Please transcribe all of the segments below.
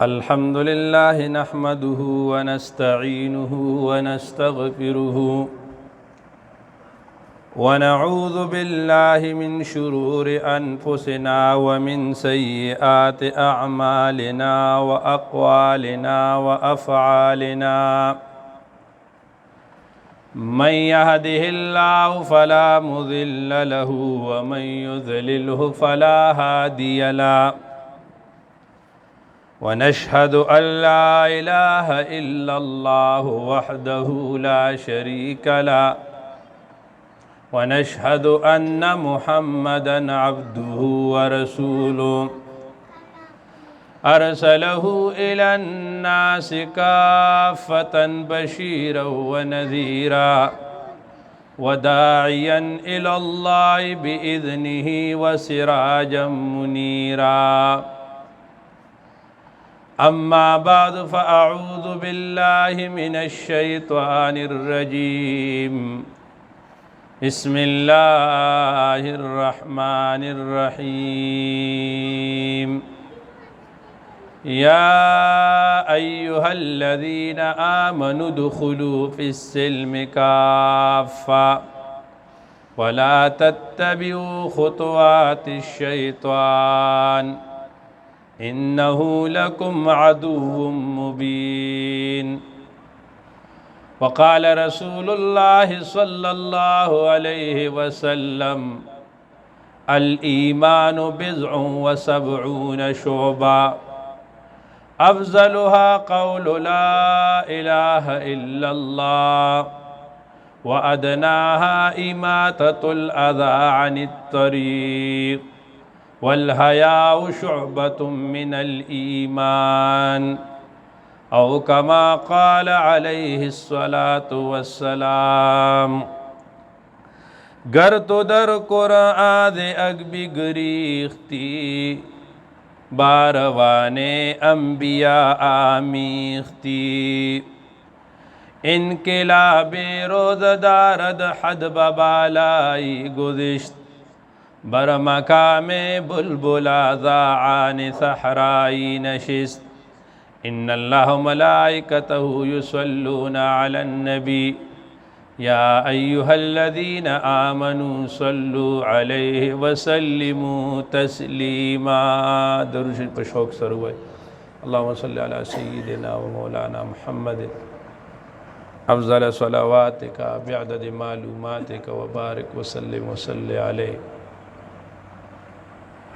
الحمد لله نحمده ونستعينه ونستغفره ونعوذ بالله من شرور أنفسنا ومن سيئات أعمالنا وأقوالنا وأفعالنا من يهده الله فلا مضل له ومن يضلله فلا هادي له ونشهد أن لا إله إلا الله وحده لا شريك له ونشهد أن محمدًا عبده ورسوله أرسله إلى الناس كافة بشيرا ونذيرا وداعيا إلى الله بإذنه وسراجا منيرا أما بعد فأعوذ بالله من الشيطان الرجيم بسم الله الرحمن الرحيم يا أيها الذين آمنوا ادخلوا في السلم كافة ولا تتبعوا خطوات الشيطان إنه لكم عدو مبين وقال رسول الله صلى الله عليه وسلم الإيمان بضع وسبعون شعبة أفضلها قول لا إله إلا الله وأدناها إماتة الأذى عن الطريق والحياء شعبة من الإيمان أو كما قال عليه الصلاة والسلام گر تو در قرآن اگبی گریختی باروان انبیاء آمیختی انقلاب روز دارد حد ببالائی گذشت بر مقام بلبل ذاعان صحرائی نشست ان اللہ ملائکتہ یصلون علی النبی یا ایہا الذین آمنوا صلوا علیہ وسلموا تسلیما درود شریف پر شوق سر ہوئے اللہم صلی علی سیدنا و مولانا محمد افضل صلواتک بعدد معلوماتک وبارک وسلم وصلی علیہ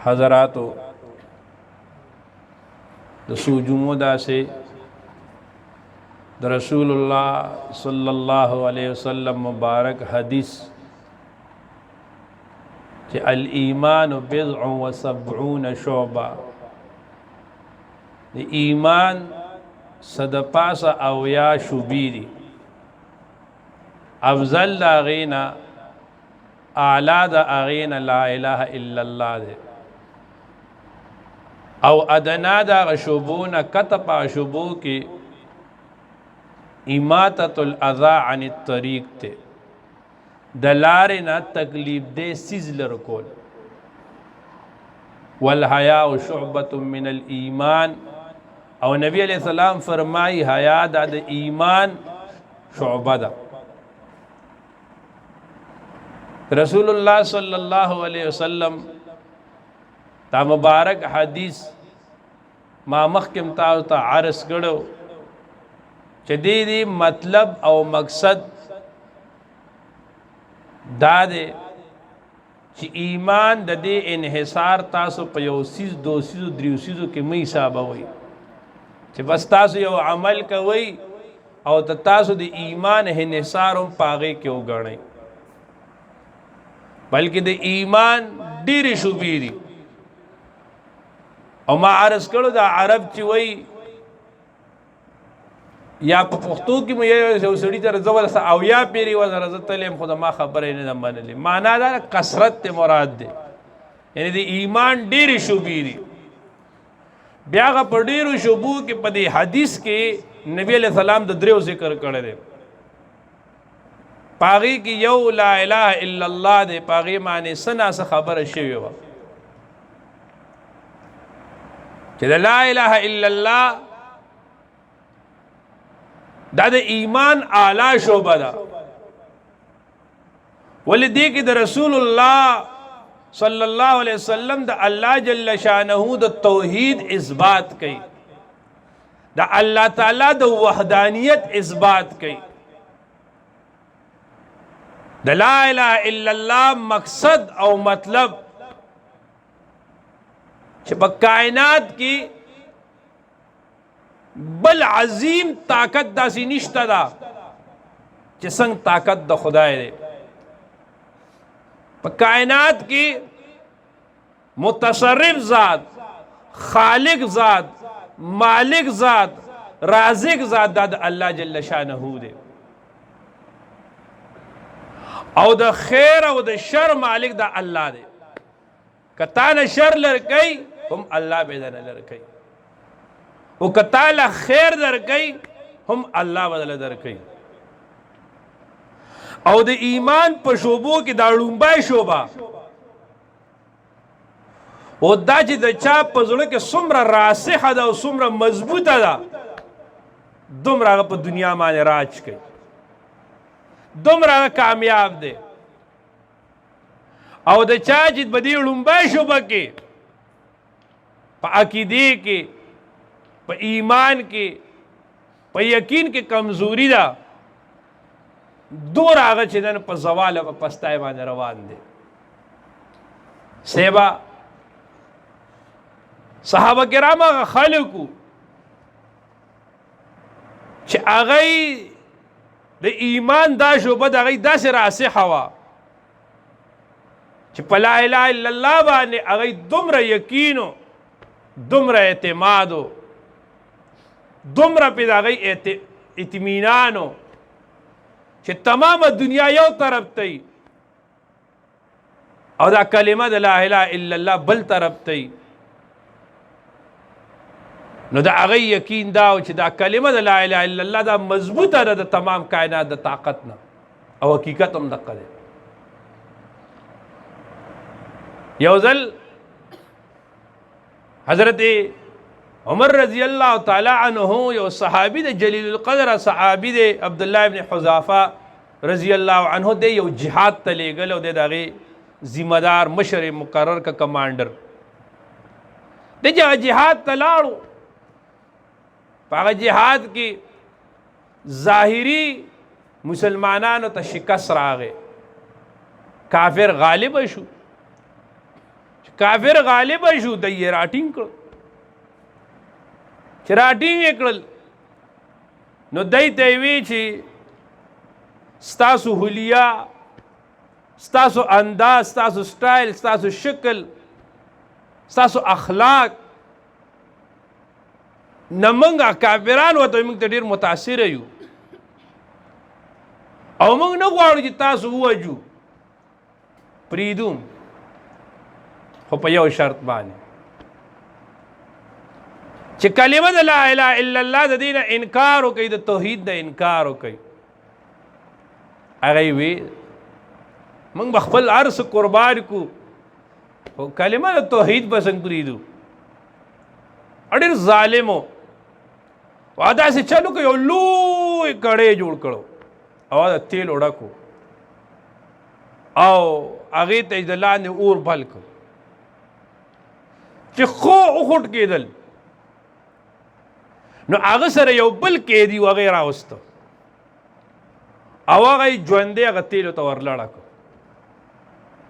حضراتو دسو جمعہ سے رسول اللہ صلی اللہ علیہ وسلم مبارک حدیث کہ الایمان بضع و سبعون شعبہ ایمان صد پاس اویا شبیری افضل دا غینا اعلا دا اغینا لا الہ الا اللہ دے او ادنا دا شبون کتپا شبو کی اماتت الاذا عن الطریق تے دلارنا تکلیف دے سیزلر کول والحیاء شعبت من الایمان او نبی علیہ السلام فرمائی حیاء دا ایمان شعبہ دا رسول اللہ صلی اللہ علیہ وسلم تا مبارک حدیث ما مخکم تاو تا عرض کرو چدیدی مطلب او مقصد دا دے چی ایمان دا دے انحصار تاسو پا یو سیز دو سیزو دریو سیزو کی می صحابہ ہوئی چی بس تاسو یو عمل کوئی او تاسو دی ایمان انحصارم پاگے کیوں گرنے بلکہ دی ایمان دیر شبیری او ما عرض کرو دا عرب چی وی یا په پښتو کې مې یو سړي ته زول او یا پیری وزر ز تلم خدا ما خبرې نه منلې معنا دا کثرت ته مراد ده یعنی د ایمان ډېر شوبېری بیا غ په ډېرو شوبو کې په دې حدیث کې نبی علیہ السلام د دریو ذکر کړی دی پاغي کې یو لا اله الا الله دې پاغي معنی سنا څه خبره شوی و چې لا اله الا الله دا د ایمان اعلی شعبه ده. ولدې کې د رسول الله صلی الله علیه وسلم د الله جل شانه د توحید اثبات کړي، د الله تعالی د وحدانیت اثبات کړي. د لا اله الا الله مقصد او مطلب چې په کائنات کې بل عظیم طاقت داسې نشته ده چې څنګه طاقت د خدای دی. په کائنات کې متصرف ذات، خالق ذات، مالک ذات، رازق ذات دا د الله جل شانه دی، او د خیر او د شر مالک دا الله دی. کتا نه شر لرکي هم الله به نه لرکي، او کتا له خیر درکي هم الله بدل درکي. او د ایمان په شوبو کې دا لومبای شوبه او دا چې د چا په زړه کې څومره راسخه ده او څومره مضبوطه ده، دومره هغه په دنیا باندې راج کوي، دومره هغه کامیاب دی. او د چا چې په دې لومبای شوبه کې په عقیدې کې، په ایمان کې، په یقین کې کمزوري ده، دور هغه چې دن په زوال او په پستای باندې روان دي. سیبا صحابه کرام هغه خلکو چې هغه د ایمان دا شوبه د هغه داسې راسخه وه چې په لا اله الا الله باندې هغه دومره یقینو، دومره اعتمادو، دومره پې د هغه اطمینانو چې تمام دنیا یو طرف ته او دا کلمه د لا اله الا الله بل طرف ته. نو دا هغه یقین دا چې دا کلمه د لا اله الا الله دا مضبوطه ده د تمام کائنات د طاقت نه، او حقیقت هم دقه ده. یو ځل حضرت عمر رضی الله تعالی عنہ یو صحابی د جلیل القدر صحابی د عبدالله ابن حذافه رضی الله عنہ د یو جهاد ته لیږل او د هغې ذمہ دار مشر مقرر کا کمانډر د جهاد ته لاړو. په هغه جهاد کې ظاهري مسلمانانو ته شکست راغی، کافر غالب شو. کافر غالب شو د یې راټینګ کړ، چې راټینګ یې کړل نو دی ته یې وی چې ستاسو حلیه، ستاسو انداز، ستاسو سټایل، ستاسو شکل، ستاسو اخلاق نه موږ کافران ورته موږ ته ډېر متاثره یو، او موږ نه غواړو چې تاسو ووجو، پرېږدو، خو په یو شرط باندې چې کلمه د لا اله الا الله د دې نه انکار وکړي، د توحید نه انکار وکړي. هغه یې وی موږ به خپل هر څه قربان کړو، خو کلمه د توحید به څنګه پرېږدو. ډېر ظالم و، داسې چلو که یو لوی کړی جوړ کړو او د تیلو ډک و او هغې ته یې د لاندې اور بل کړ چې خو وخوټ کېدل. نو هغه سره یو بل قیدي و هغه یې راوسته او هغه یې ژوندی هغه تیلو ته ورلړه کړ.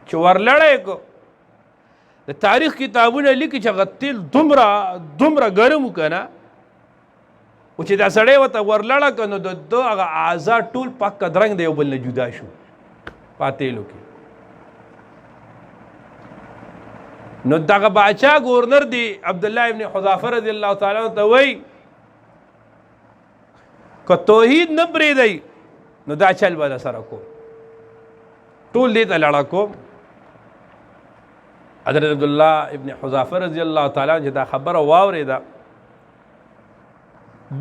چې ورلړه یې کړ، د تاریخ کتابونه لیکي چې هغه تیل دومره ګرم و که نه، او چې دا سړی ورته ورلړه کړ نو د ده هغه اعضا ټول پاک کدرنګ د یو بل نه جدا شو په تیلو کې. نو دغه باچا گورنر دی عبدالله ابن حذافه رضی الله تعالی عنہ ته وایي که توحید نه پرېږدئ نو دا چل به در سره کوم، ټول دې ته لړه کوم. حضرت عبدالله ابن حذافه رضی الله تعالی عنہ چې دا خبره واورېده،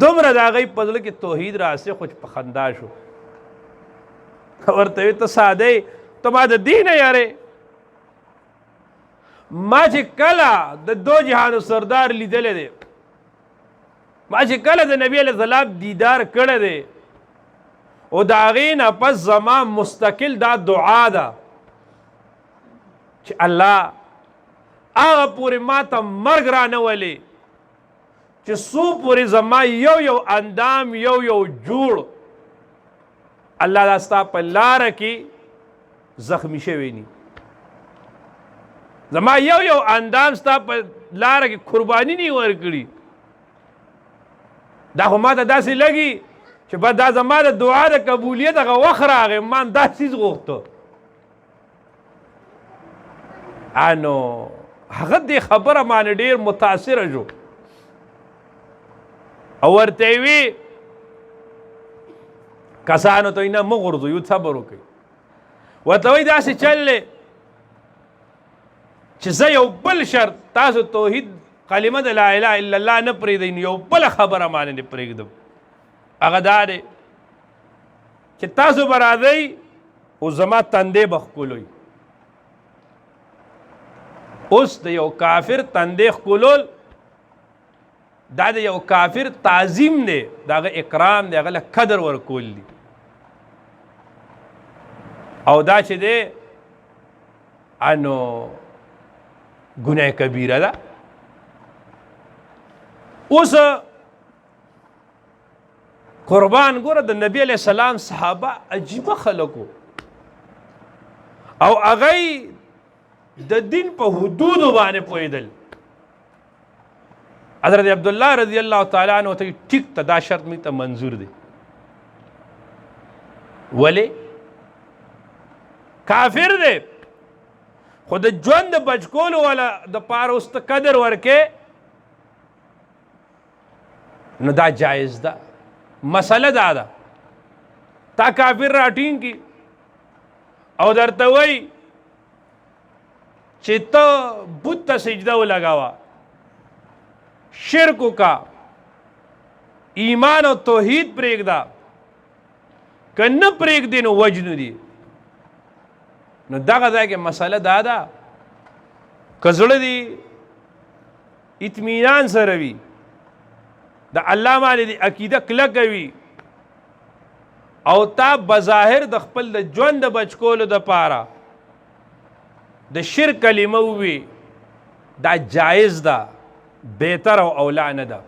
دومره د هغې په زړه کې توحید راسخ خو چې په خندا شو. ورته ویې ته ساده یې، ته ما د دې نه یارې، ما چې کله د دو جهانو سردار لیدلی دی، ما چې کله د نبی علیه السلام دیدار کړی دی، او د هغې نه پس زما مستقل دا دعا ده چې الله هغه پورې ما ته مرګ رانه ولې چې څو پورې زما یو اندام یو جوړ الله دا ستا په لاره کې زخمی شوی نی، زما یو اندام ستا په لاره کې قرباني نی ورکړي. دا خو ما ته داسې لګي چې بس دا زما د دعا د قبولیت هغه وخت راغی، ما دا څیز غوښته. انو هغه دې خبره باندې ډېر متاثره شو او ورته یې وي کسانو ته نه مه غورځوئ، صبر وکړئ. ورته وایي داسې چل دی چې زه یو بل شرط، تاسو توحید کلمه د لا اله الا الله نه پرېږدئ، نو یو بله خبره باندې دې پرېږدم، هغه دا دی چې تاسو به راځئ او زما تندې به ښکلوئ. اوس د یو کافر تندې ښکلول دا د یو کافر تعظیم دی، د هغه اکرام دی، هغه له قدر ورکول دي. او دا چې دی انو ګناه کبیره ده. اوس قربان ګوره د نبی علیہ السلام صحابه عجیبه خلکو او هغه د دین په حدودو باندې پوهېدل. حضرت عبدالله رضی الله تعالی عنہ ته ټیک ته دا شرط مې ته منظور دی، ولې کافر دی خو د ژوند د بچ کولو والا د پاره اوس ته قدر ورکې، نو دا جایز ده. مسله دا ده تا کافر راټینګ کی او درته وایي چې ته بت ته سجده ولګاوه، شرک کا ایمان او توحید پرېږده، که نه پرېږدې نو وجنو دي. نو دغه ځای کې مسله دا ده که زړه دې اطمینان سره وي، د الله باندې دې عقیده کلکه وي او تا بظاهر د خپل د ژوند د بچ کولو دپاره د شرک کلمه ووي، دا جایز ده، بهتر او اولا نه ده.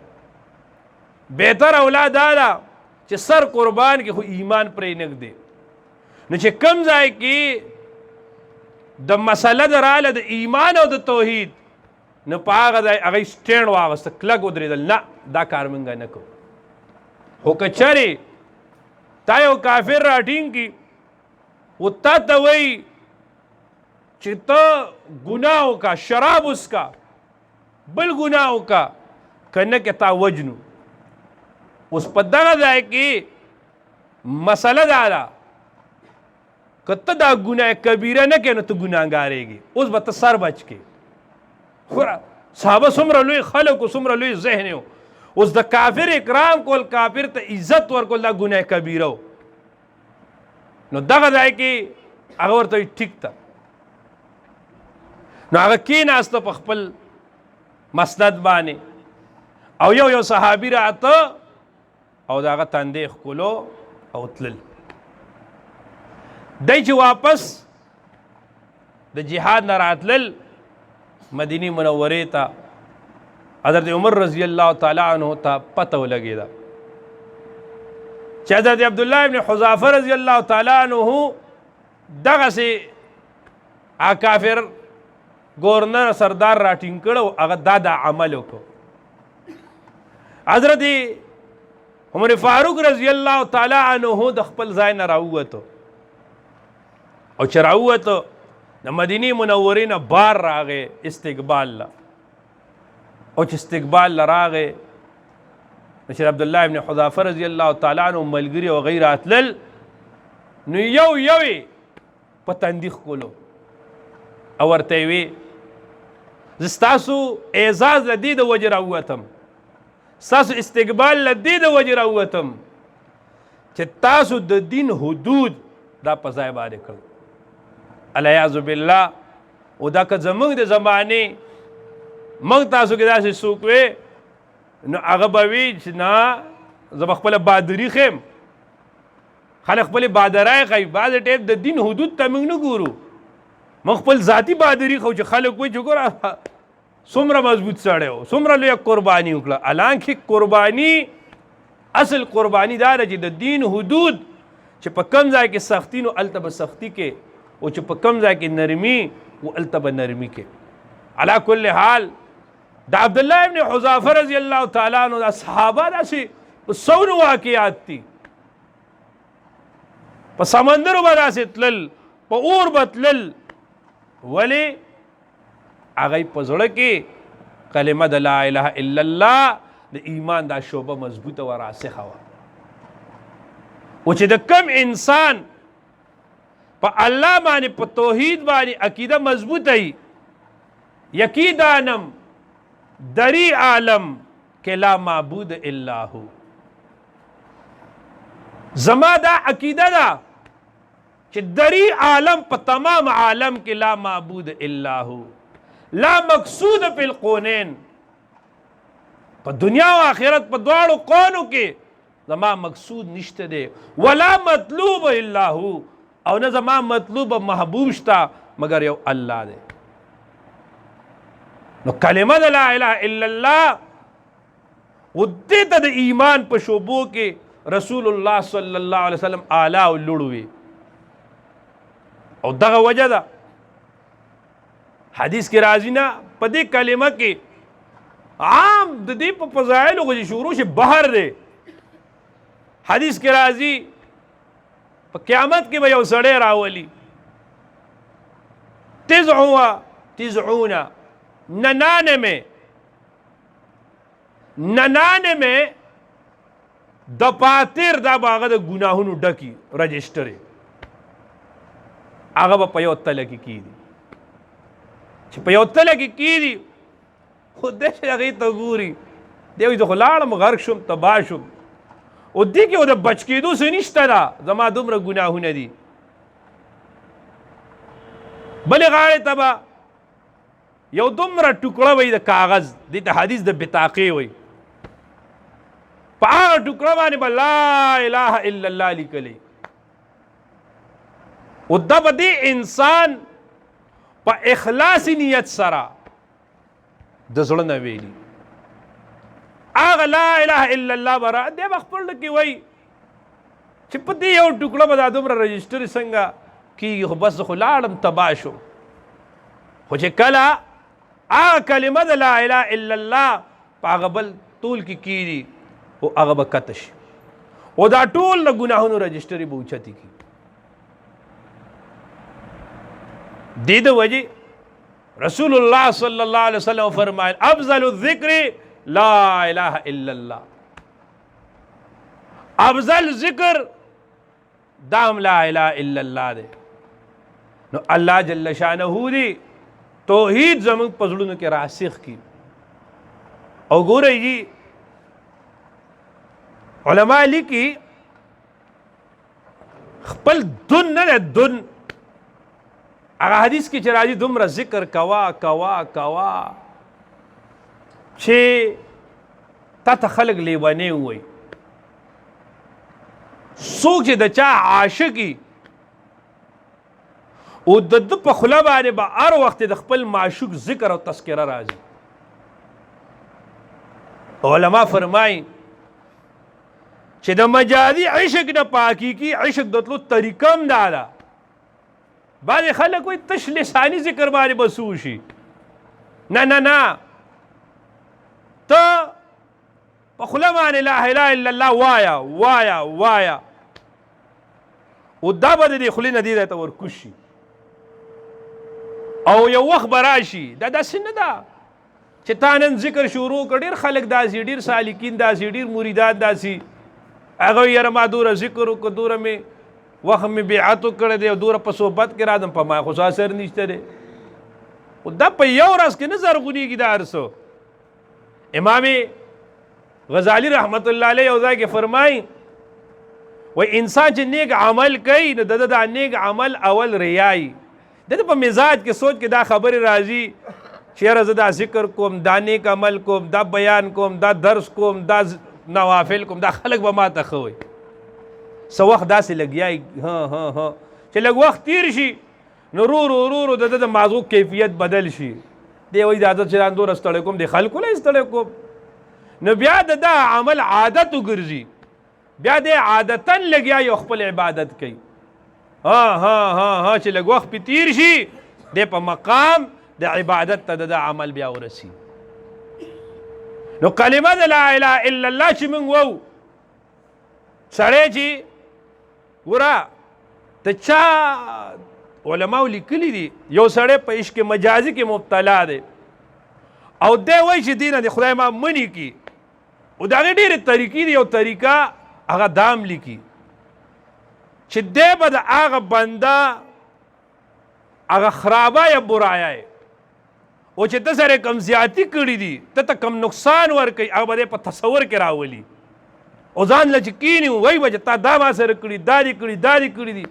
بهتر اولا دا ده چې سر قربان کې خو ایمان پرې نږدې. نو چې کم ځای کې د مسله دراله د ایمان او د توحید، نو په هغه ځای هغه سټینډ واغسته، کلک ودرېدل، نه دا کار موږ نه کوو. خو که چرې تا یو کافر راټینګ کي و تا ته وایي چې ته ګناه وکړه، شراب وڅښه، بل ګناه وکړه، که نه کې تا وجنو. اوس په دغه ځای کې مسله دا ده که ته دا ګناه کبیره نه کوې نو ته ګناهګارېږي. اوس به ته سر بچ کې ګوره صحابه څومره لوی خلک و څومره لوی ذهن و، اوس د کافر اکرام کول، کافر ته عزت ورکول دا ګناه کبیره و. نو دغه ځای کې هغه ورته وایي ټیک ده. نو هغه کېناسته په خپل مسند باندې او یو صحابي راته او د هغه تندې ښکلو او تلل. دی چې واپس د جهاد نه راتلل مدینی منورې ته، حضرت عمر رضی الله تعالی عنہ ته پته ولګېده چې حضرت عبدالله ابن حذافه رضی الله تعالی عنہ دغسې کافر گورنر سردار راټینګ کړو، هغه دا عمل وکړو. حضرت عمر فاروق رضی الله تعالی عنہ د خپل ځای نه راووتو او چې راووتو د مدینې منورې نه بار راغی استقبال له، او چې استقبال له راغی نو چې عبدالله ابن حذافه رضی الله تعالی عنہ ملګري او غیر راتلل، نو یو په تندي ښکلو او ورته یې وی زه ستاسو اعزاز له دې د وجې راووتم، ستاسو استقبال له دې د وجې راووتم چې تاسو د دین حدود دا په ځای باندې کړل. العیاذ بالله او دا که زمونږ د زمانې موږ تاسو کې داسې څوک وې نو هغه به وي چې نه زه به خپله بهادري ښیم. خلک خپلې بهادرۍ ښایي. بعضې ټایپ د دین حدود ته موږ نه ګورو، موږ خپل ذاتي بهادري ښو چې خلک وایي چې ګوره څومره مضبوط سړی و، څومره لویه قرباني وکړه. حالانکې قرباني اصل قرباني دا ده چې د دین حدود چې په کم ځای کې سختی نو هلته به سختی کې، او چې په کم ځای کې نرمي و هلته به نرمي کې. علا کل حال د عبدالله ابن حذافه رضی الله تعالی عنہ دا صحابه داسې په سونو واقعات دي. په سمندرو به داسې تلل، په اور به تلل، ولې هغوی په زړه کې کلمه د لا اله الا الله د ایمان دا شعبه مضبوطه و راسخه وه. او چې د کم انسان په الله باندې په توحید باندې عقیده مضبوطه وي، یقیدانم دری عالم کہ لا معبود الا ہو. زما دا عقیده دا چې دری عالم په تمام عالم کې لا معبود الا ہو، لا مقصود فی القونین، په دنیا و آخرت په دواړو قونو کې زما مقصود نشته دی، ولا مطلوب الا هو، او نه زما مطلوب محبوب شته مگر یو الله دی. نو کلمه د لا اله الا الله و دې ته د ایمان په شعبو کې رسول الله صلی الله علیه وسلم اعلی او لوړ وي. او دغه وجه ده حدیث کې راځي نه په دې کلمه کې عام د دې په فضایلو کې شروع شي بهر دی. حدیث کې راځي په قیامت کې به یو سړی راولي 99 د پاتر دا باغه د ګناهونو ډکی رجسټر هغه به په یو تله کې کیږي چې په یو تله کې کیږي خو دې هغې ته ګوري دی وایي زه خو لاړم غرق شوم تباه شوم او دې کې د بچ کېدو څه نشته ده زما دومره ګناهونه دي. بلې غاړې ته به یو دومره ټوکړه وي د کاغذ، دې ته حدیث د بطاقې وي، په هغه ټوکړه باندې به لا اله الا الله لیکلی. او دا به دې انسان په اخلاص نیت سره د زړه نه ویلي هغه لا اله الا الله به را دی به خپل کې وایي چې په دې یو ټوکړه به دا دومره رجسټر څنګه کېږي، خو بس زه خو لاړم تباه شم. خو چې کله هغه کلمه د لا اله الا الله په هغه بل طول کې کېږي او هغه به کته شي او دا ټول د ګناهونو رجسټرې به اوچتې کړي. دې د وجې رسول الله صلی الله علیه وسلم فرمایل افضل الذکر لا اله الا الله، افضل ذکر دام لا اله الا الله دے. نو اللہ جل شانہ دی توحید زمون په زړونو کې راسخ کی. او ګورئ جی علماء لیکي خپل دن نه دن هغه حدیث کې چې راځي دومره ذکر کوا کوا کوا چې تا ته خلک لیونی ووایي. څوک چې د چا عاشقي او د ده په خوله باندې به هر وخت د خپل معشوق ذکر او تذکره راځي. علما فرمایي چې د مجازي عشق نه په حقیقي عشق د تلو طریقه هم دا ده. بعضې خلک وایي تش لساني ذکر باندې به څه وشي. نه نه نه، ته په خوله باندې لا اله الا الله وایا وایا وایا او دا به د دې خولې نه دې ځای ته ورکوز شي او یو وخت به راشي. دا داسې نه ده چې تا نن ذکر شروع کړ، ډېر خلک داسې، ډېر سالکین داسې، ډېر مریدان داسې هغه یاره ما دوره ذکر وکړ، دوره مې وخت مې بیعت وکړی دی او دوره په صحبت کې راځم، په ما خو څه اثر نشته دی. خو دا په یو ورځ کې نه زرغونېږي دا هر څه. امام غزالی رحمت الله علیه یو ځای کې فرمایي وای انسان چې نیک عمل کوي نو د دا نیک عمل اول ریایي د په مزاج کې سوچ کې دا خبرې راځي چې یاره زه دا ذکر کوم دا نیک عمل کوم دا بیان کوم دا درس کوم دا نوافل کوم دا خلک به ما ته ښه وایي څه وخت داسې لګیایي چې لږ وخت تیر شي نو ورو د د موضوع کیفیت بدل شي دی وایي د عادت چې دا دومره ستړی کوم د خلکو نه ستړی کوم نو بیا د دا عمل عادت وګرځي بیا دی عادتا لګیا یو خپل عبادت کوي چې لږ وخت پې تیر شي دی په مقام د عبادت ته د عمل بیا ورسي نو کلمه د لا اله الا الله چې موږ وو سړی چې ګوره د چا علماو لیکلي دي یو سړی په عشق مجازي کې مبتلا دی او دی وایي چې دې نه د خدای ما منې کي او د هغې ډېرې طریقې دي یو طریقه هغه دام لیکي چې دی به د هغه بنده هغه خرابه یا برایا او چې ته سره کم زیاتی کړي دي ته کم نقصان ورکوي هغه به دی په تصور کې راولي او ځان له چې کیني وایي به چې تا دا ما سره کړي دا دې کړي دا دې کړي دي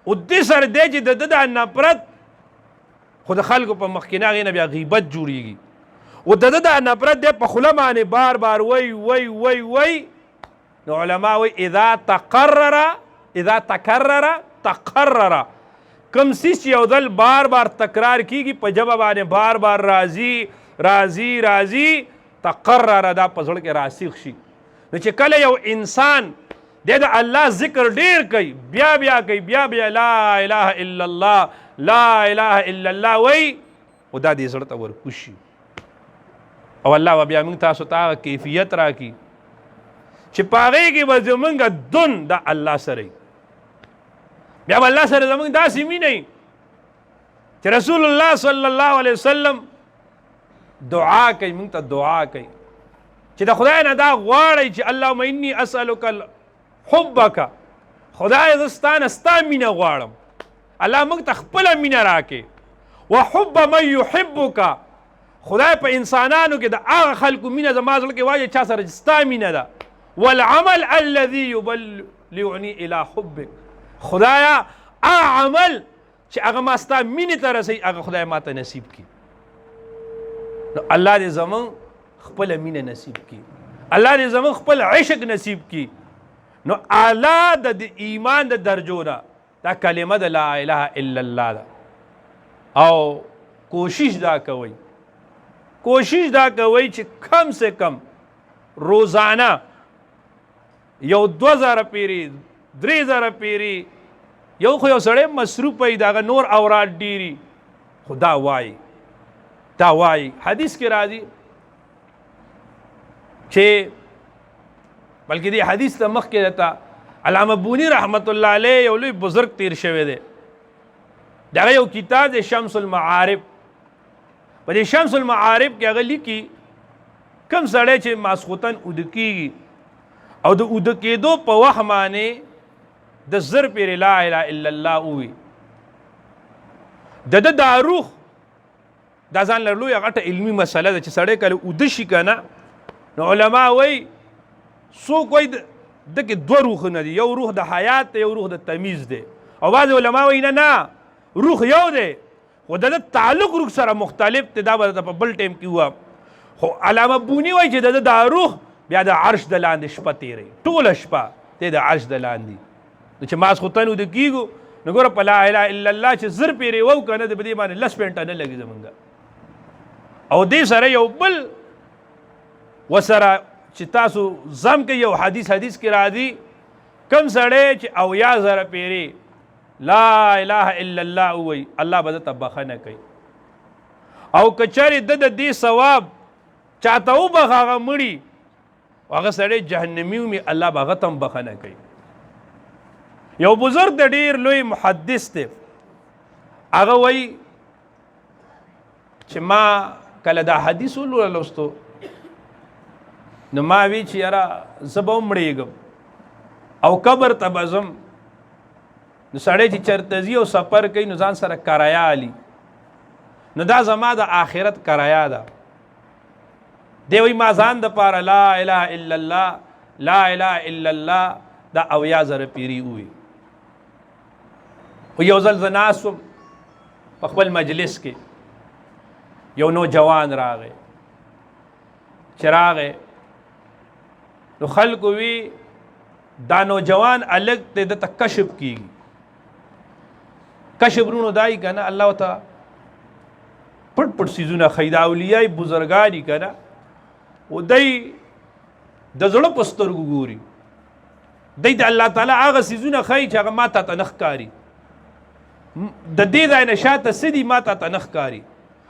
او دې سره دی چې د ده دا نفرت خو د خلکو په مخکې نه هغې نه بیا غیبت جوړېږي او د ده دا نفرت دی په خوله باندې بار بار وی نو علما وی اذا تکرر کم سیز چې یو ځل بار بار تکرار کیږي په ژبه باندې بار بار راځي تقرر دا په زړه کې راسخ شي نو چې کله یو انسان د الله ذکر ډیر کوي بیا کوي لا اله الا الله وی او دا دې زړه ته ورکوشي او الله بیا موږ تاسو ته کیفیت راکړي چې په هغې کې به زمونږ دون د الله سره بیا به الله سره زمونږ داسې مینه چې رسول الله صلی الله علیه وسلم دعا کوي موږ ته دعا کوي چې د خدای نه دا غواړئ چې اللهم انی اسألک حبک خدای زه ستا نه ستا مینه غواړم الله موږ ته خپله مینه راکړي وحب من یحبک خدای په انسانانو کې د هغه خلکو مینه زما زړه کې واچوي چا سره چې ستا مینه ده والعمل الذي يبلغني الى حبك خدایا عمل چې هغه ما ستا مینې ته رسوي هغه خدای ما ته نصیب کړي نو الله دې زمون خپله مینه نصیب کړي الله دې زمون خپل عشق نصیب کړي نو اعلی د ایمان د درجو ده دا کلمه د لا اله الا الله ده او کوشش دا کوئ چې کم سے کم روزانه یو 2000 پیری 3000 پیری یو خو یو سړی مصروف وي د هغه نور اوراد ډیري خو دا وایي حدیث کې راځي چې بلکې دې حدیث ته مخکې درته علامه بونی رحمت الله علیه یو لوی بزرګ تیر شوی دی د هغه یو کتاب دی شمس المعارف په دې شمس المعارف کې هغه لیکي کم سړی چې ماسخوتن اوده کېږي او د اوده کېدو په وخت باندې د زر پورې لا اله الا الله ووي د ده دا روح دا ځان له لویه غټه علمي مسله ده چې سړی کله اوده شي که نه نو علما وایي څوک وایي ده کې 2 روحونه دي یو روح د حیات دی یو روح د تمیز دی او بعضې علما وایي نه روح یو دی خو د تعلق روح سره مختلف دی دا به په بل ټایم کې وه خو علامه بونی وایي چې د دا روح بیا د عرش د لاندې شپه تیری ټوله شپه دی د عرش د لاندې نو چې ماسخوتن اوده کېږو نو ګوره په لا اله الا الله چې زر پیرې وو که نه د په دې باندې 10 پینټه نه لګي زمونږ او دې سره یو بل وسره چې تاسو زم کې یو حدیث کې راځي کم سړی چې 9000 پیرې لا اله الا الله ووایي الله به درته بخښنه کوي او که چېرې د دې ثواب چاته وبخښه هغه مړي هغه سړی جهنمي ومي الله به هغه ته هم بخښنه کوي یو بزرګ د ډېر لوی محدث دی هغه وایي چې ما کله دا حدیث ولوستو نو ما وی چې یاره زه به مړېږم او قبر ته به ځم نو سړی چې چېرته ځي او سفر کوي نو ځان سره کرایه علي نو دا زما د آخرت کرایه ده دی وایي ما ځان دپاره لا اله الا الله دا 9000 پیري ووي خو یو ځل زه ناست وم په خپل مجلس کې یو نوجوان راغی چې راغی نو خلکو وی دا نوجوان الګ ته د کشف کیږي کشف رونو دای کنه الله تعالی پټ پټ سيزونه خیدا اولیاء بزرګانی کنه او دای د زړه پسترګو ګوري دای د الله تعالی هغه سيزونه خی چې هغه ماته تنخکاری د دې ځای نشاته سدي ماته تنخکاری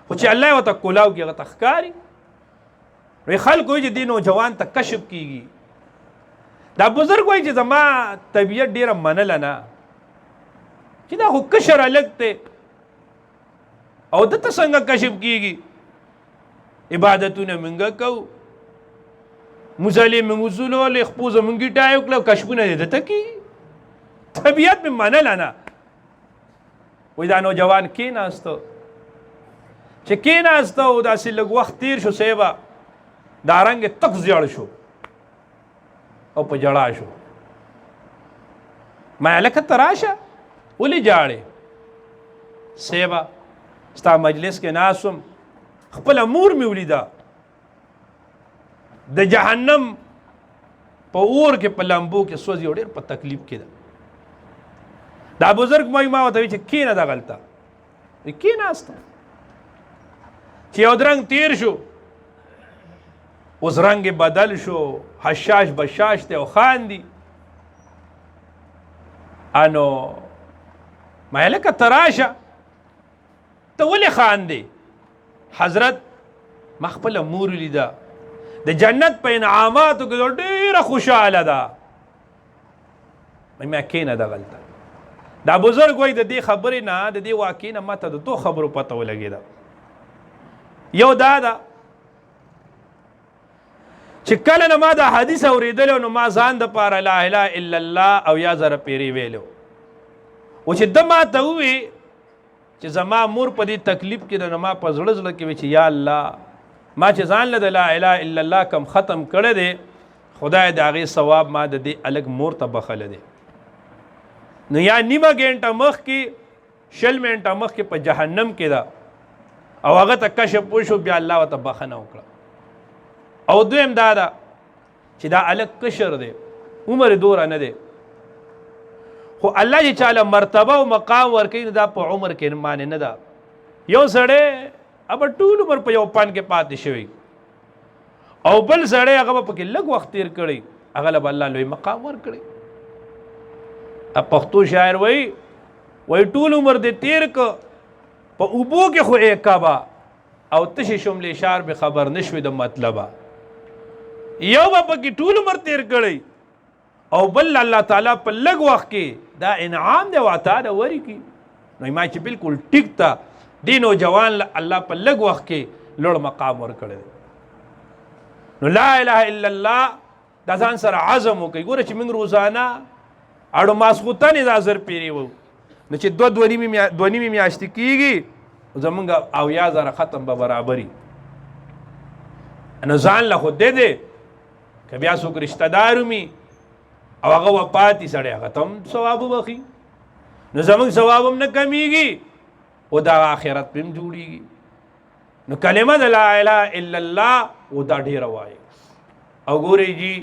خو چې الله وت کولاو کې هغه تخکاری وی خلکو چې دینو جوان ته کشف کیږي دا بزرګ وای چې زما طبیعت ډیره منل نه چې دا خو کشر الګ ته او دته څنګه کشف کیږي عبادتونه منګه کو مصلی منغزول ول خپوز منګی ټایو کلو کشفونه دته کی طبیعت می منل نه وای دا نوجوان کې ناستو چې کې ناستو دا سې لږ وخت تیر شو سیبا دا رنګ تک زیړ شو او په جړا شو ما لکه تراشه ولې جاړې سیبا ستا مجلس کې ناسم خپل امور می ولیدا د جهنم په اور کې په لمبو کې سوځي ډېر په تکلیف کې ده دا بزرګ ما وته چې کینه دا غلطه کینه است چې یو درنګ تیر شو اوس رنگ بدل شو حشاش بشاش ته او خاندي انو ما لکه تراشه ته ولې خاندي حضرت مخبل امور لیدا د جنت په انعاماتو کې ډېره خوشاله ده ما کینه دا غلطه دا بزرګ وای د دې خبرې نه د دې واقع نه ماته د تو خبرو پته ولګیدا یو دا ده چې کله نه ما دا حدیث اوریدل نو ما ځان د پاره لا اله الا الله او یا زره پیری ویلو او چې د ما ته وی چې زما مور په دې تکلیف کې نه ما په زړه زړه کې وی چې یا الله ما چې ځان له لا اله الا الله کم ختم کړی دی خدای د هغې ثواب ما د دې الګ مور ته بخله دی نو یا نیمه ګنټه مخکې شل منټه مخکې په جهنم کې ده او هغه ته کشف وشو بیا الله ورته بخنه وکړه او دویم دا ده چې دا الګ کشر دی عمر دوره نه دی خو الله چې چاله مرتبه او مقام ورکوي دا په عمر کې معنی نه ده یو سړی اب ټول عمر په یو پان کې پاتې شوی او بل سړی هغه په کې لږ وخت تیر کړی هغه له الله لوی مقام ورکړي اب پښتو شاعر وای ټول عمر دې تیر ک په اوبو کې خو ایکابا او تشي شملې شار به خبر نشوي د مطلبه یو په کې ټول عمر تیر کړی او بل الله تعالی په لږ وخت کې دا انعام دی وعطا ده وری کی نو ما چې بالکل ټیک تا دینو جوان الله په لږ وخت کې لوړ مقام ورکړي نو لا اله الا الله دا ځان سره عزم وکړي ګوره چې موږ روزانه اړو ماسخوتنې دا زر پیری وو نو چې دوه نیمې میاشتې کېږي زمونږ او یا زره ختم به برابري نو ځان له خو دې که بیا څوک رشته دار ومي او هغه وفاتي سړی هغه ته هم ثواب وبخي نو زمونږ ثواب هم نه کمیږي او دا آخرت پې هم جوړېږي نو کلمه د لا اله الا الله او دا ډېره وایي او ګورئ جی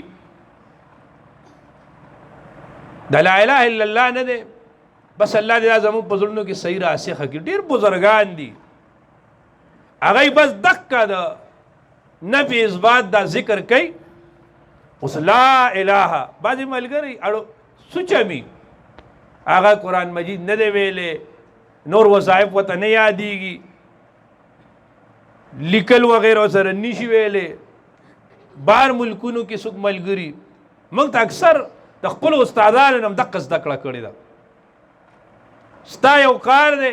د لا اله الا الله نه دی بس الله دې زموږ په زړونو کې صحیح راسخه کړي ډېر بزرګان دي هغه بس دقه د نفي اثبات دا ذکر کوي اوس لا اله بعضې ملګري اړو سوچمي هغه قرآن مجید نه دی ویلې نور وظایف ورته نه یادېږي لیکل وغیره سره نشي ویلې بار ملکونو کې څوک ملګري موږ ته اکثر د خپلو استادانو نه هم دقه زده کړه کړې ده ستا یو کار دی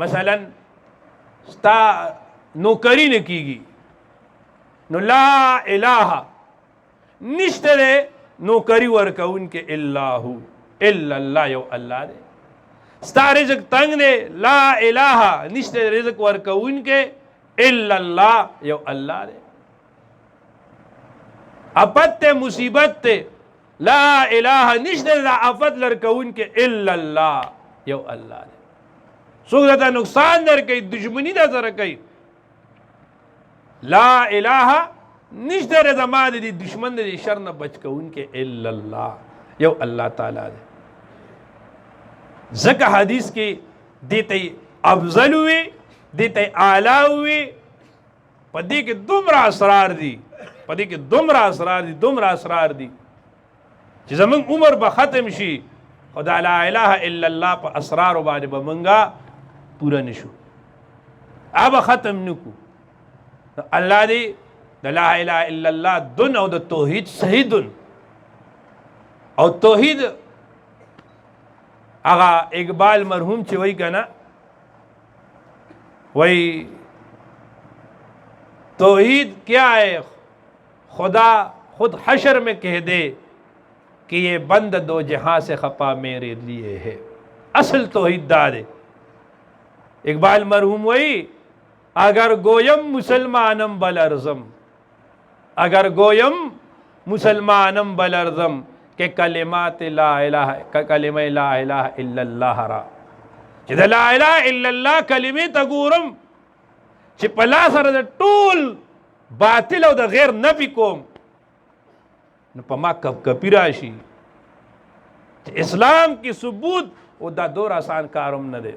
مثلا ستا نوکري نه کېږي نو لا اله نشته دی نوکري ورکوونکی الا هو الا الله یو الله دی ستا رزق تنگ دی لا اله نشته رزق ورکوونکی الا الله یو الله دی آفت ته مصیبت ته لا اله نشته دا آفت لرکوونکی الا الله یو الله دی څوک درته نقصان در کوي دشمنی در سره کوي لا اله نشته ر زما د دشمن د شر نه بچ کوونکې الا الله یو الله تعالی دی ځکه حدیث کې دیته افضل وي دیته اعلی وي په دې کې دومره اسرار دي دومره اسرار دي چې زمون عمر به ختم شي خدا لا اله الا الله په اسرار باندې به منګه پورا نشو اب ختم نکو الله دې د لا اله الا الله دن او د توحید صحیح دن او توحید هغه اقبال مرحوم چې وای کنه وای توحید کیا ہے خدا خود حشر میں کہہ دے کہ یہ بند دو جہاں سے خفا میرے لیے ہے اصل توحید دار ہے اقبال مرحوم وئی اگر گویم مسلمانم بلرزم کہ کلمات لا الہ کلمہ لا الہ الا اللہ را چې د لا الہ الا الله کلمې ته ګورم چې په لاس سره د ټول باطل او د غیر نفي کوم نو په ما کپی راشي چې اسلام کی ثبوت او دا دور آسان کارم نه دی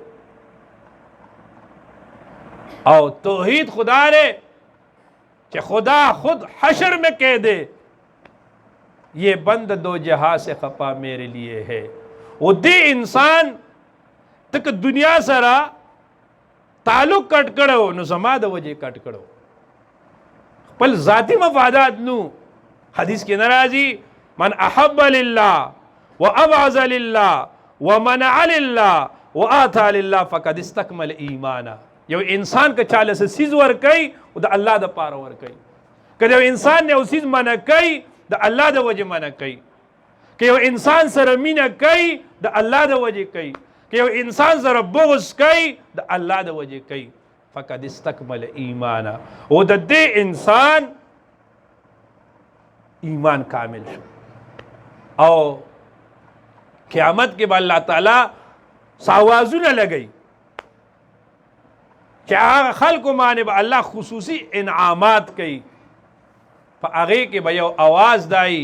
او توحید خدا نے کہ خدا خود حشر میں کہہ دے یہ بند دو جہاں سے خفا میرے لیے ہے وہ دے انسان تک دنیا سرا تعلق کٹ کڑو نو زما د وجه کٹ کڑو پل ذاتی مفادات نو حدیث کی ناراضی من احب للہ وابغض للہ ومنع للہ وآتى للہ فقد استکمل ایمانا یو انسان که چاله څه سیز ور کوي او د الله د پاره ور کوي که یو انسان نه او سیز منع کوي د الله د وجه منع کوي که یو انسان سره مینه کوي د الله د وجه کوي که یو انسان سره بغض کوي د الله د وجه کوي فقد استکمل ایمانا او د دې انسان ایمان کامل شو او قیامت کې به الله تعالی ساوازونه لګي چې هغه خلکو باندې به الله خصوصي انعامات کوي په هغې کې به یو اواز دای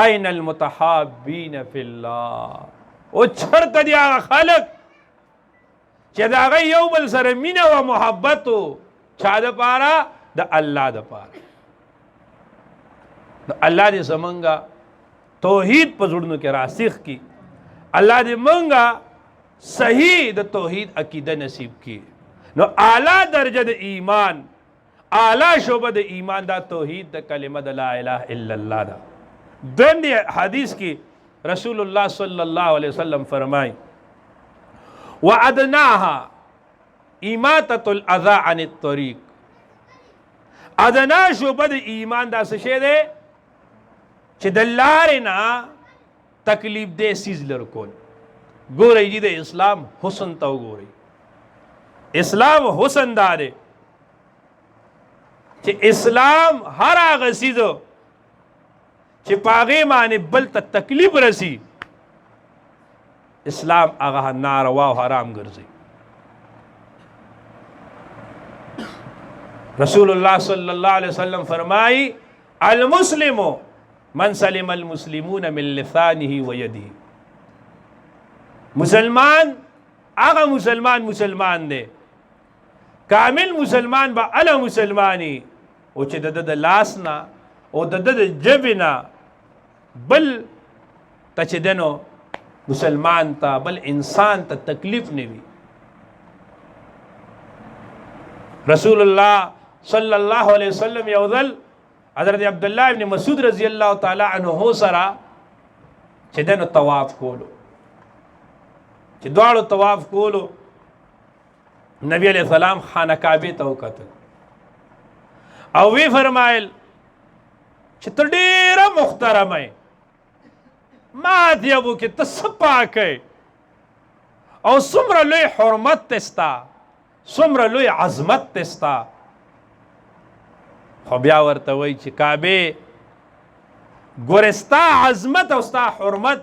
این المتحابین فی الله او چرته دي هغه خلک چې د هغه یو بل سره مینه او محبت و چا دپاره د الله دپاره الله دې زمونږه توحید په زړونو کې راسخ کړي الله دې مونږه صحیح د توحید عقیده نصیب کړي نو اعلی درجه د ایمان اعلی شعبه د ایمان دا توحید د کلمه د لا اله الا الله دا دند حدیث کی رسول اللہ صلی اللہ علیہ وسلم فرمائیں وَأَدْنَاهَا إِمَاتَةُ الْأَذَى عَنِ الطَّرِيقِ ادنا شعبه د ایمان دا څه شی دی چې د لارې نه تکلیف دې سیز لر کول ګورئ جی د اسلام حسن ته وګورئ اسلام حسن دار چې اسلام هر هغه سیزو چې پاغې باندې بل ته تکلیف رسی اسلام هغه ناروا او حرام ګرځي رسول اللہ صلی اللہ علیہ وسلم فرمائی المسلم من سلم المسلمون من لسانه و یده مسلمان آغا مسلمان دے کامل مسلمان با علا مسلمانی او چه دد لاسنا او دد جبنا بل تا چه دنو مسلمان تا بل انسان تا تکلیف نوی رسول اللہ صلی اللہ علیہ وسلم یوذل حضرت عبداللہ ابن مسعود رضی اللہ تعالی عنہ سرا چه دنو طواف کولو چه دوارو طواف کولو نبی علیہ السلام خانہ کعبی تو قتل او وی فرمائل چه تو ډیره محترم ہے ما دیابو که تسپاک ہے او سمر لوی حرمت تستا سمر لوی عظمت تستا خو بیا ورته وای چې کعبه ګورستا عظمت او ستا حرمت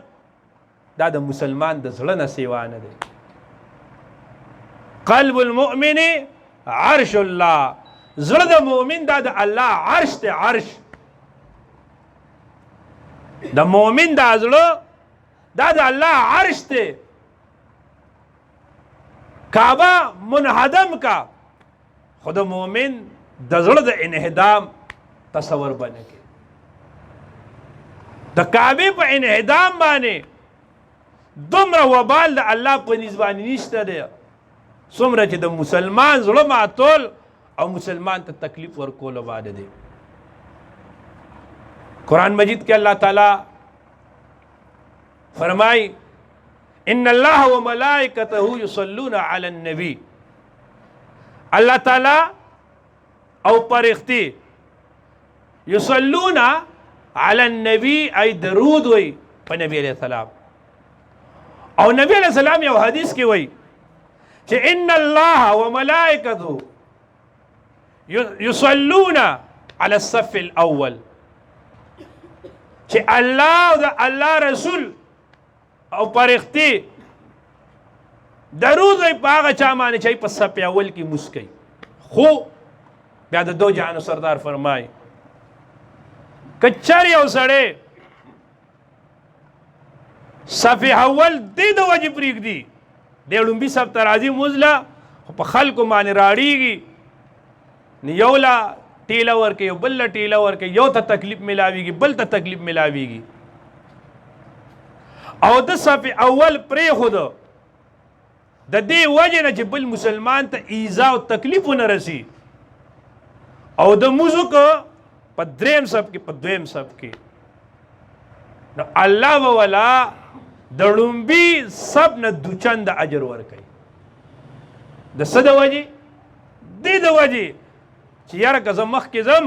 دا د مسلمان د زړه نه سیوا نه دی قلب المؤمن عرش الله، زړه د مؤمن دا د الله عرش ته، عرش د مؤمن دا زړه دا د الله عرش ته. کعبه منهدم کا، خود مؤمن د زړه د انهدام تصور باندې کې، د کعبه په انهدام باندې دومره وبال د الله په نسبت نشته دی څومره چې د مسلمان زړه ماتول او مسلمان ته تکلیف ورکول باندې دی. قرآن مجید کې الله تعالی فرمای ان الله وملائکته یصلون علی النبی، اللہ تعالی او پرختی یصلون علی النبی ای درود وی په نبی علیہ السلام. او نبی علیہ السلام یو حدیث کې وی چې ان الله وملائکته یصلون علی الصف الاول، چې الله او د الله رسول او پرختی درود وی په هغه چا باندې چې په صف اول کې مسکی. خو بیا د دو جهان سردار فرمای کچر یو سړی صف اول دې د وجه پرېږدي، د لومبي صف ته راځي مزله په خلکو باندې راړېږي، یو له ټیله ورکوي بل له ټیله ورکوي، یو ته تکلیف ملاویږي بل ته تکلیف ملاویږي، او د صف اول پرېښود د دې وجه نه چې بل مسلمان ته ایذا او تکلیف ونه رسي، او د موضوع کو په دریم صف کې په دویم صف کې نو الله ولا د لومبي صف نه دوچند اجر ورکوي. د څه د وجې؟ دې د وجې چې یاره که زه مخکې ځم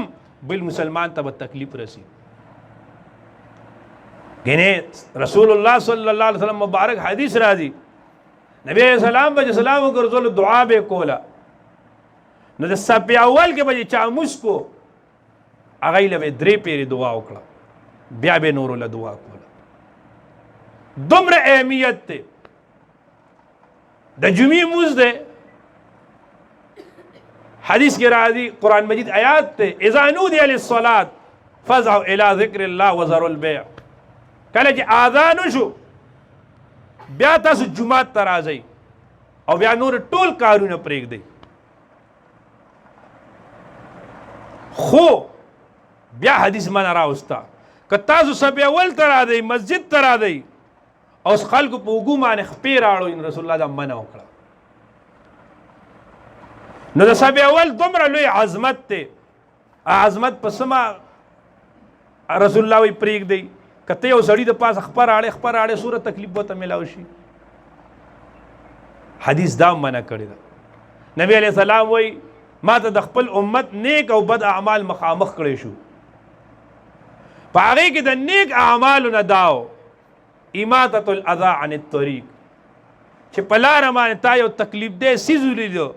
بل مسلمان ته به تکلیف رسي. ګینې رسول الله صلی الله علیه وسلم مبارک حدیث راځي، نبی علیہ السلام به سلام وګرځول دعا به کوله، نو د صف اول کې به چا مسکو هغه له درې پیری دعا وکړه، بیا به نور له دعا کوله. دومره اهمیت ته د جمعې مونځ دی. حدیث کې راځي قرآن مجید آیات ته اذا نودي للصلاة فزعوا الى ذکر الله وذروا البيع، کله چې اذان شو بیا تاسو جمعات ته راځئ او بیا نور ټول کارونه پرېږدئ. خو بیا حدیث من راوستا که تاسو صف اول ته راځئ مسجد ته راځئ او خلکو په اوږو باندې خپې راړو، رسول الله دا منع وکړه. نو د صف اول دومره لوی عظمت دی، عظمت په سمه رسول الله وی پرېږدئ. کته یو سړی د پاسه خپر اړې سوره تکلیف به ملاو شي، حدیث دا منع کړی ده. نبی علیہ السلام وی ما ته د خپل امت نیک او بد اعمال مخامخ کړی شو، په هغې کې د نیک اعمالو نه داو اماطة الاذى عن الطریق، چې په لاره باندې تا یو تکلیف دی څیز ولیدو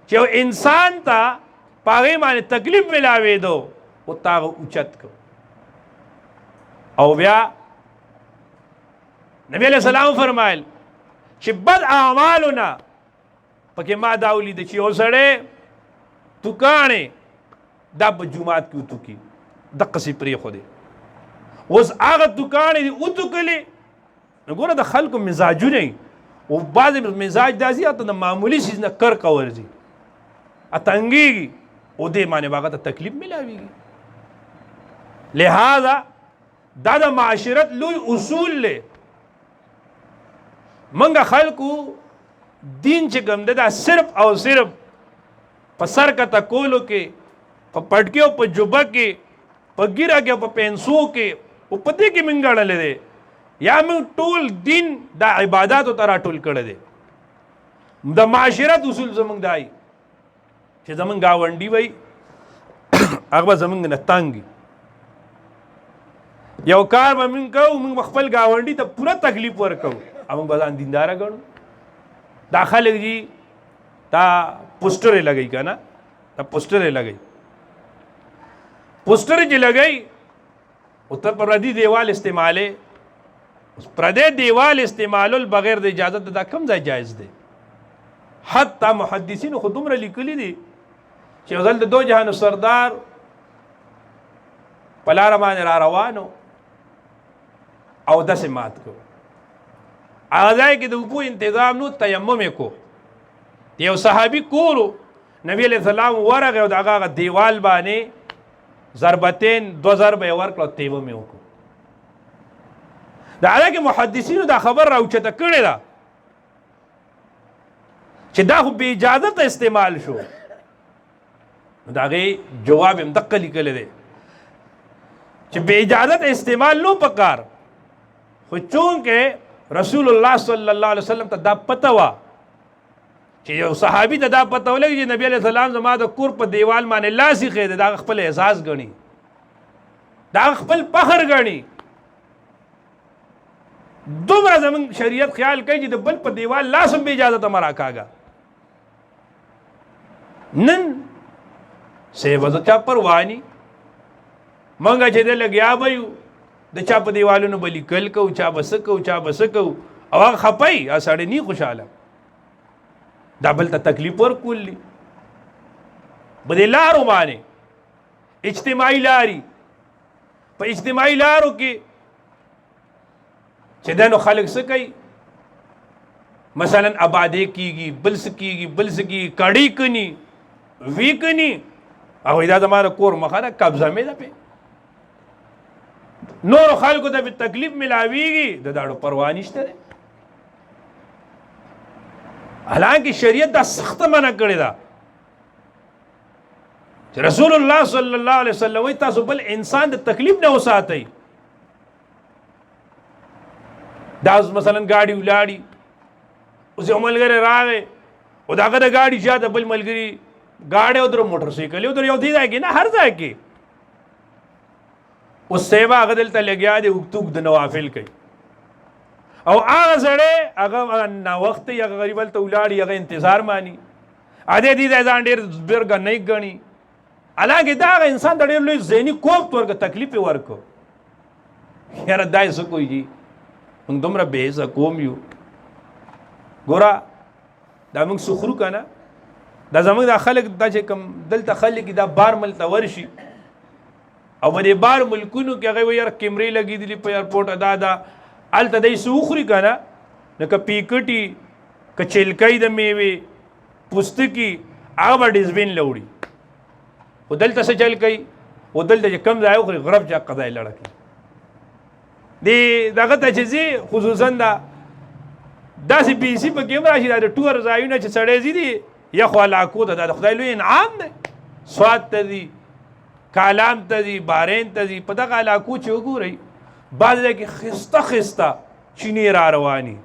چې یو انسان ته په هغې باندې تکلیف ملاوېدو او تا هغه اوچت کړ. او بیا نبی علیہ السلام فرمایل چې بد اعمالونه پکې ما دا ولیده چې یو سړی توکاڼې دا په جومات کې وتوکي دقسې پرېښودې، اوس هغه توکاڼې دي وتوکلې. نو ګوره د خلکو مزاجونه وي، او بعضې مزاج داسې هلته د معمولي څیز نه کرکه ورځي اتنګېږي او دې باندې به هغه ته تکلیف ملاویږي. لہذا دا د معاشرت لوی اصول لی. منگا خلقو دین چې کوم دی دا صرف او صرف په سر کته کولو کې، په پټکي او په جوبه کې، په ګیره کې او په پینسو کې او په دې کې موږ ګڼلی دی، یا موږ ټول دین دا عباداتو ته راټول کړی دی. د معاشرت اصول زموږ دا وي چې زموږ ګاونډي وي هغه به زموږ نه تنګ وي. یو کار به موږ کوو، موږ خپل ګاونډي ته پوره تکلیف ورکوو او موږ به ځان دینداره ګڼو. دا خلک جی دا پوسټرې لګوي که نه، دا پوسټرې لګوي، پوسټرې چې لګوي او ته پردي دیوال استعمالې، پردی دیوال استعمالول بغیر د اجازت دا کم ځای جایز دی؟ حتی محدثینو خو دومره لیکلي دي چې یو ځل د دو جهانو سردار په لاره باندې را روانو او داسې مات کو هغه ځای کې د اوبو انتظام نو تیمم یې کو یو صحابي کورو نبی علیہ السلام ورغه او دغه دیوال باندې ضربتين 2 ضربه ورکړه تیمم یې وکړو دا هغه محدثینو دا خبر راوچته کړی دا چې دا خو به اجازه ته استعمال شو دا غي جواب هم دقه لیکل دی چې به اجازه استعمال نو پکار خو چونکه رسول الله صلی الله علیه وسلم ته دا پته وا چې یو صحابي ته دا پته ولګي چې نبی علیہ السلام زما د کور په دیوال باندې لاسي خېده دا خپل احساس غني دا خپل فخر غني دومره زمون شریعت خیال کوي چې د بل په دیوال لاسم به اجازه ته مرا کاګه نن سیوزه چا پروانی منګه چې د لګیا وایو د چا په دیوالونو بلی کل کو چا بس کو او هغه خپای اساړي ني خوشاله دا بل ته تکلیف ورکولي بده لارو باندې اجتماعي لاري په اجتماعي لارو کې چې دنو خلک څه کوي مثلا آبادی کیږي بل سکی کړي کني وی کني او دا زماره کور مخه قبضه مې ده په نور خلکو ته به تکلیف ملاويږي د داړو پروا نشته حالانکه شریعت دا سخت منع کړی دا چې رسول الله صلی الله علیه وسلم وي تاسو بل انسان د تکلیف نه وساتئ دا مثلا گاڑی ولاړی اوس یو ملګری راغی او داغه د گاڑی شاته بل ملګری گاڑی او در موټر سایکل او در یو دی ځای کې نه هر ځای کې اوس سیوا هغه دلته لګیا دی وکتوک د نوافل کوي او هغه سره هغه نا وخت یې غریب ته ولاړی هغه انتظار مانی اده دې ځان ډیر برګ نه غني الانګه دا انسان د ډیر لوی ذهني کوفت ورګه تکلیف ورکو یاره دای څه کوي جی موږ دومره به قوم یو ګورا دا موږ سخرو کنه دا زموږ د خلک د چې کم دلته خلک دا بار ملته ورشي او باندې بار ملکونو کې هغه یار کیمرې لګېدلې په ایرپورټ ادا الته دای سوخري کنه نو پیکټي کچلکای د میوي پوستکی هغه ډیزبین لوړي ودلته څه چل کوي ودلته کم ځای خو غرب چا قضای لړکی دی دغه ته چې خصوصا دا داسې پیسي په کیمرا شي دا ټور ځایونه چې سړی زی دي یا خو علاقو ته د خدای لوی انعام دی سواد ته دي کالام ته دي بارین ته دي په دغه علاقو چې وګورئ بعض ځای کې خسته چینی را رواني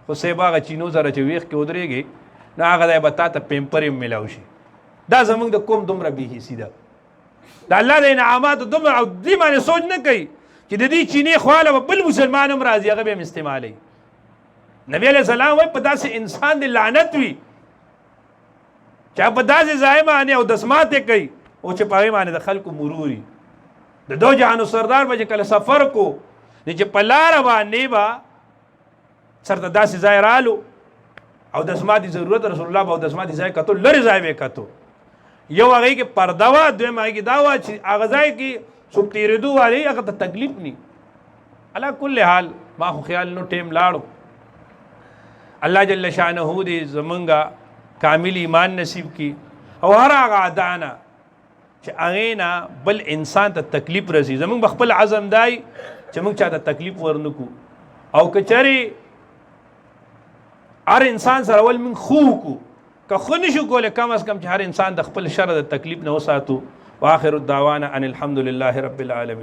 خو سیبا هغه چینو سره چې ویښ کې ودرېږي نو هغه ځای به تا ته پیمپر یې میلاو شي دا زموږ د قوم دومره بې حسي ده د الله د انعاماتو دومره او دې باندې سوچ نه کوي چې د دې چینې خواله به بل مسلمان هم راځي هغه به هم استعمالوي نبی علیہ السلام وایي په داسې انسان د لعنت وي چې په داسې ځای باندې او دسمات یې کوي او چې په هغې باندې د خلکو مروري د دو جهانو سردار به چې کله سفر کو چې په لاره باندې به سرته داسې ځای رالو او دسماتي ضرورت رسول الله به او دسماتي ځای کتو لرې ځای به کتو یو هغې کې پرده وه دویم هغې کې دا وه چې هغه ځای کې څوک تېرېدو والی هغه ته تکلیف ني علا کل حال ما خو خیال نو ټیم لاړو الله جل شانه دې زمونږه کامل ایمان نصیب کی او هر هغه ادانه چې هغې نه بل انسان ته تکلیف رسي زمونږ به خپل عزم دی چې موږ چاته تکلیف ورنکو او که چېرې هر انسان سره ول موږ خو وکړو که خو نشو کولی کم از کم چې هر انسان د خپل شر د تکلیف نه وساتو واخر الدعوانا ان الحمد لله رب العالمین